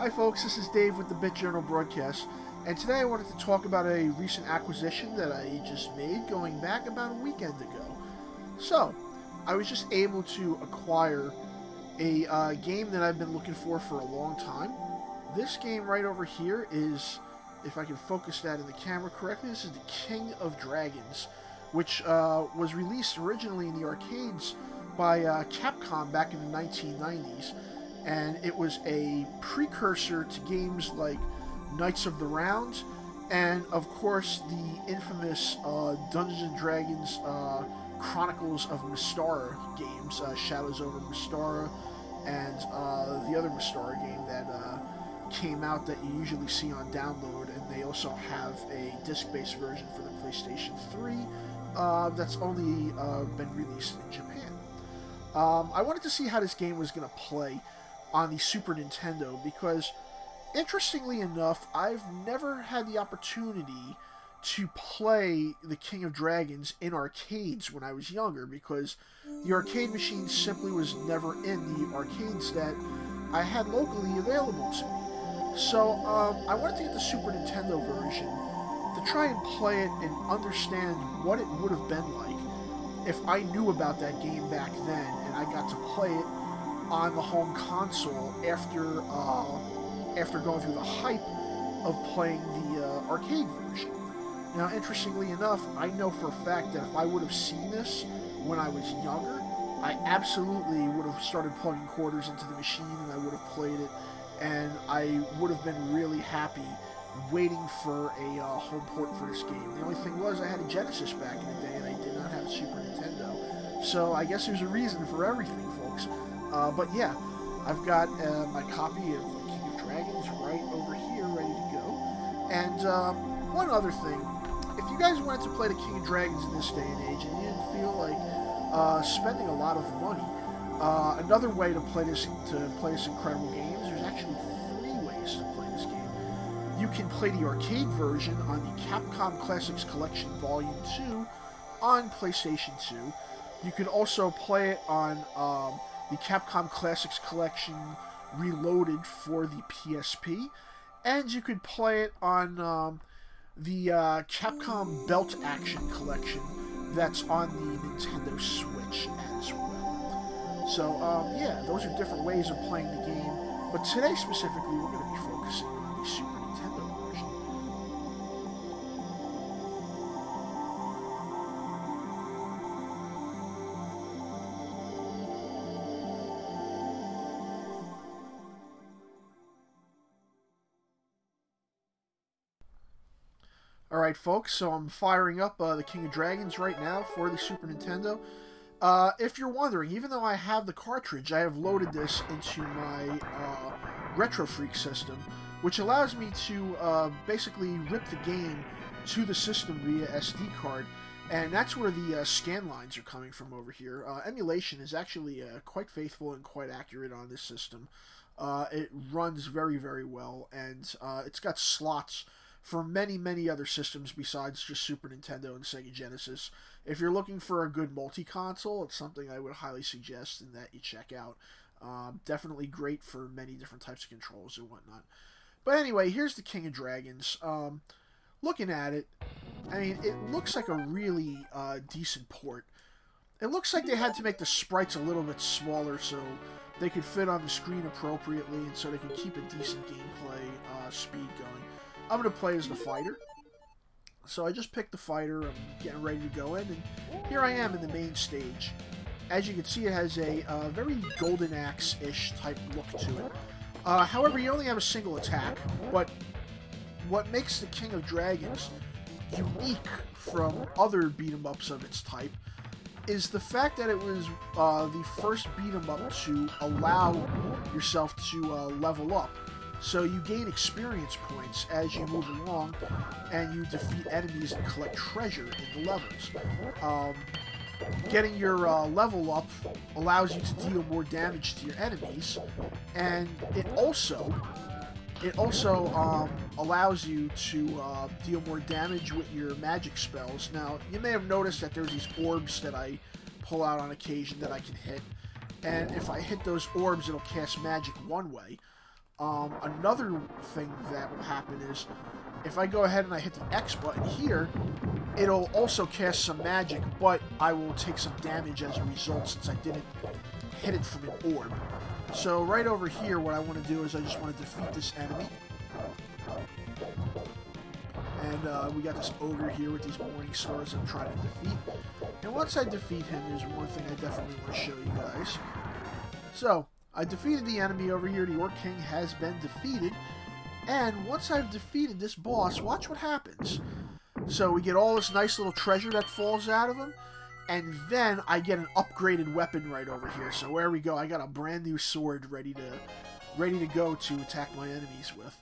Hi folks, this is Dave with the Bit Journal Broadcast, and today I wanted to talk about a recent acquisition that I just made going back about a weekend ago. So, I was just able to acquire a game that I've been looking for a long time. This game right over here is, if I can focus that in the camera correctly, this is the King of Dragons, which was released originally in the arcades by Capcom back in the 1990s. And it was a precursor to games like Knights of the Round, and of course the infamous Dungeons & Dragons Chronicles of Mystara games, Shadows over Mystara, and the other Mystara game that came out that you usually see on download, and they also have a disc-based version for the PlayStation 3 that's only been released in Japan. I wanted to see how this game was going to play on the Super Nintendo because, interestingly enough, I've never had the opportunity to play the King of Dragons in arcades when I was younger because the arcade machine simply was never in the arcades that I had locally available to me. So I wanted to get the Super Nintendo version to try and play it and understand what it would have been like if I knew about that game back then and I got to play it on the home console after going through the hype of playing the arcade version. Now, interestingly enough, I know for a fact that if I would have seen this when I was younger, I absolutely would have started plugging quarters into the machine and I would have played it, and I would have been really happy waiting for a home port for this game. The only thing was I had a Genesis back in the day and I did not have a Super Nintendo, so I guess there's a reason for everything, folks. But yeah, I've got my copy of the King of Dragons right over here, ready to go. And one other thing, if you guys wanted to play the King of Dragons in this day and age and you didn't feel like spending a lot of money, another way to play this incredible game is there's actually 3 ways to play this game. You can play the arcade version on the Capcom Classics Collection Volume 2 on PlayStation 2. You can also play it on the Capcom Classics Collection Reloaded for the PSP, and you could play it on the Capcom Belt Action Collection that's on the Nintendo Switch as well. So, yeah, those are different ways of playing the game, but today specifically we're going to be focusing on the Super Nintendo version. Alright folks, so I'm firing up the King of Dragons right now for the Super Nintendo. If you're wondering, even though I have the cartridge, I have loaded this into my Retro Freak system, which allows me to basically rip the game to the system via SD card, and that's where the scan lines are coming from over here. Emulation is actually quite faithful and quite accurate on this system. It runs very, very well, and it's got slots for many, many other systems besides just Super Nintendo and Sega Genesis. If you're looking for a good multi-console, it's something I would highly suggest and that you check out. Definitely great for many different types of controls and whatnot. But anyway, here's the King of Dragons. Looking at it, I mean, it looks like a really decent port. It looks like they had to make the sprites a little bit smaller so they could fit on the screen appropriately and so they could keep a decent gameplay speed going. I'm going to play as the fighter. So I just picked the fighter, I'm getting ready to go in, and here I am in the main stage. As you can see, it has a very Golden Axe-ish type look to it. However, you only have a single attack, but what makes the King of Dragons unique from other beat-em-ups of its type is the fact that it was the first beat-em-up to allow yourself to level up. So you gain experience points as you move along, and you defeat enemies and collect treasure in the levels. Getting your level up allows you to deal more damage to your enemies, and it also allows you to deal more damage with your magic spells. Now, you may have noticed that there's these orbs that I pull out on occasion that I can hit, and if I hit those orbs, it'll cast magic one way. Another thing that will happen is if I go ahead and I hit the X button here, it'll also cast some magic, but I will take some damage as a result since I didn't hit it from an orb. So right over here, what I want to do is I just want to defeat this enemy. And we got this ogre here with these morning stars I'm trying to defeat. And once I defeat him, there's one thing I definitely want to show you guys. So, I defeated the enemy over here. The Orc King has been defeated. And once I've defeated this boss, watch what happens. So we get all this nice little treasure that falls out of him. And then I get an upgraded weapon right over here. So there we go. I got a brand new sword ready to go to attack my enemies with.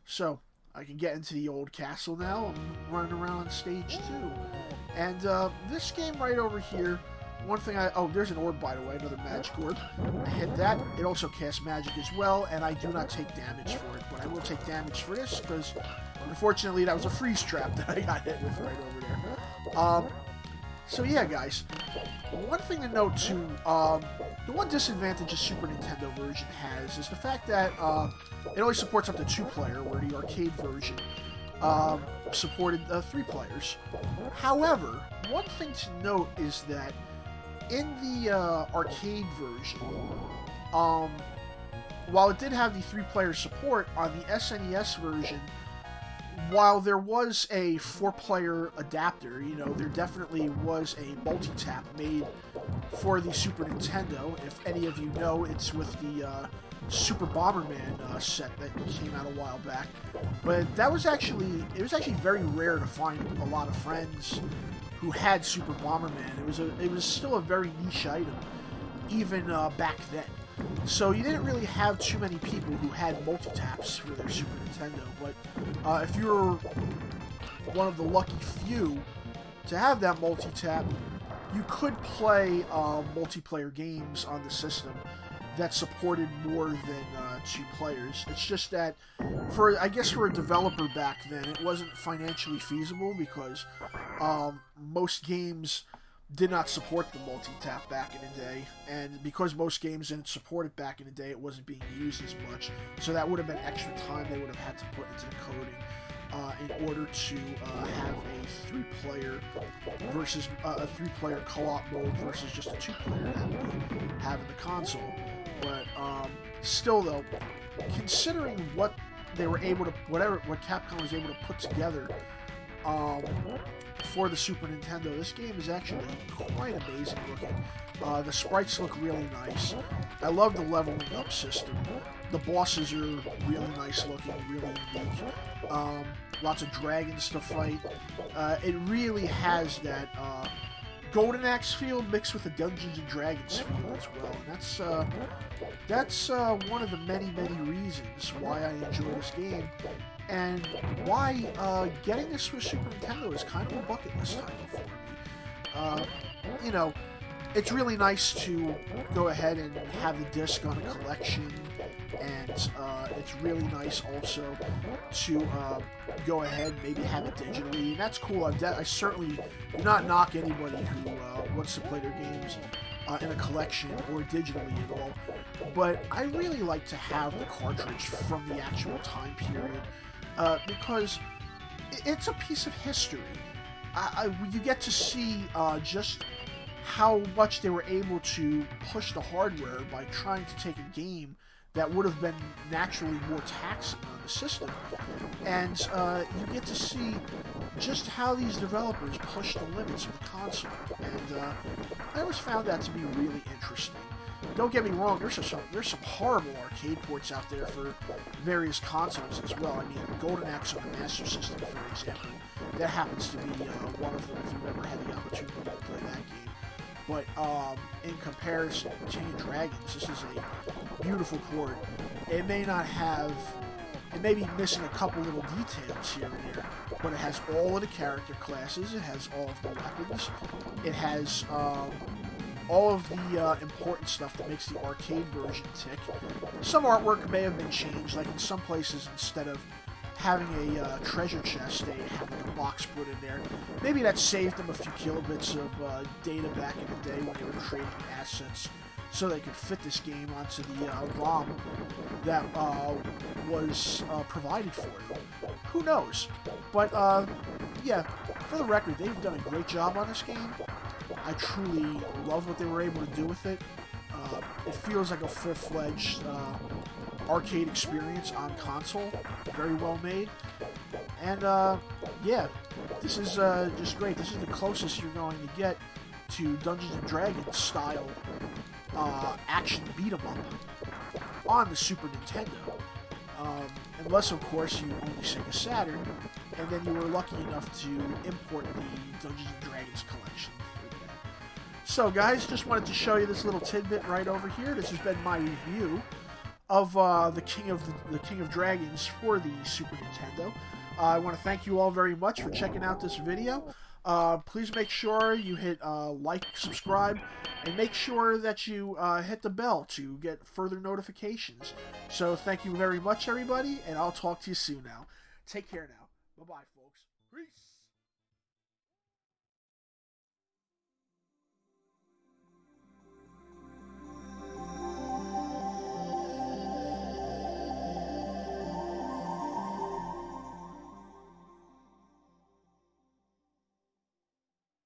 So I can get into the old castle now. I'm running around on stage 2. And this game right over here, one thing oh, there's an orb, by the way, another magic orb. I hit that. It also casts magic as well, and I do not take damage for it. But I will take damage for this, because unfortunately that was a freeze trap that I got hit with right over there. So yeah, guys, one thing to note too, the one disadvantage the Super Nintendo version has is the fact that it only supports up to 2-player, where the arcade version supported 3 players. However, one thing to note is that in the arcade version, while it did have the 3-player support, on the SNES version, while there was a 4-player adapter, you know, there definitely was a multi-tap made for the Super Nintendo. If any of you know, it's with the Super Bomberman set that came out a while back. But that was actually, it was actually very rare to find a lot of friends who had Super Bomberman. It was still a very niche item, even back then. So you didn't really have too many people who had multi-taps for their Super Nintendo, but if you're one of the lucky few to have that multi-tap, you could play multiplayer games on the system that supported more than 2 players. It's just that, I guess for a developer back then, it wasn't financially feasible because most games did not support the multi-tap back in the day, and because most games didn't support it back in the day, it wasn't being used as much, so that would have been extra time they would have had to put into the coding in order to have a 3-player versus a 3-player co-op mode versus just a 2-player that we have in the console. But still, though, considering what they were able to, what Capcom was able to put together for the Super Nintendo, this game is actually quite amazing looking. The sprites look really nice. I love the leveling up system. The bosses are really nice looking, really unique. Lots of dragons to fight. It really has that Golden Axe feel mixed with the Dungeons and Dragons feel as well. And that's one of the many reasons why I enjoy this game, and why getting this for Super Nintendo is kind of a bucket list title for me. You know, it's really nice to go ahead and have the disc on a collection, and it's really nice also to go ahead and maybe have it digitally, and that's cool. I certainly do not knock anybody who wants to play their games in a collection or digitally at all, but I really like to have the cartridge from the actual time period because it's a piece of history. You get to see just how much they were able to push the hardware by trying to take a game that would have been naturally more taxing on the system. And you get to see just how these developers push the limits of the console. And I always found that to be really interesting. Don't get me wrong, there's some horrible arcade ports out there for various consoles as well. I mean, Golden Axe on the Master System, for example, that happens to be one of them if you've ever had the opportunity to play that game. But in comparison, Chain of Dragons, this is a beautiful port. It may be missing a couple little details here and there, but it has all of the character classes, it has all of the weapons, it has all of the important stuff that makes the arcade version tick. Some artwork may have been changed, like in some places instead of having a treasure chest, they have like a box put in there. Maybe that saved them a few kilobits of data back in the day when they were creating the assets so they could fit this game onto the ROM that was provided for it. Who knows? But yeah, for the record, they've done a great job on this game. I truly love what they were able to do with it. It feels like a full-fledged arcade experience on console. Very well made. And yeah, this is just great. This is the closest you're going to get to Dungeons & Dragons style action beat-em-up on the Super Nintendo. Unless, of course, you own the Sega Saturn, and then you were lucky enough to import the Dungeons & Dragons collection. So, guys, just wanted to show you this little tidbit right over here. This has been my review of the King of Dragons for the Super Nintendo. I want to thank you all very much for checking out this video. Please make sure you hit like, subscribe, and make sure that you hit the bell to get further notifications. So thank you very much, everybody, and I'll talk to you soon now. Take care now. Bye-bye, folks. Peace.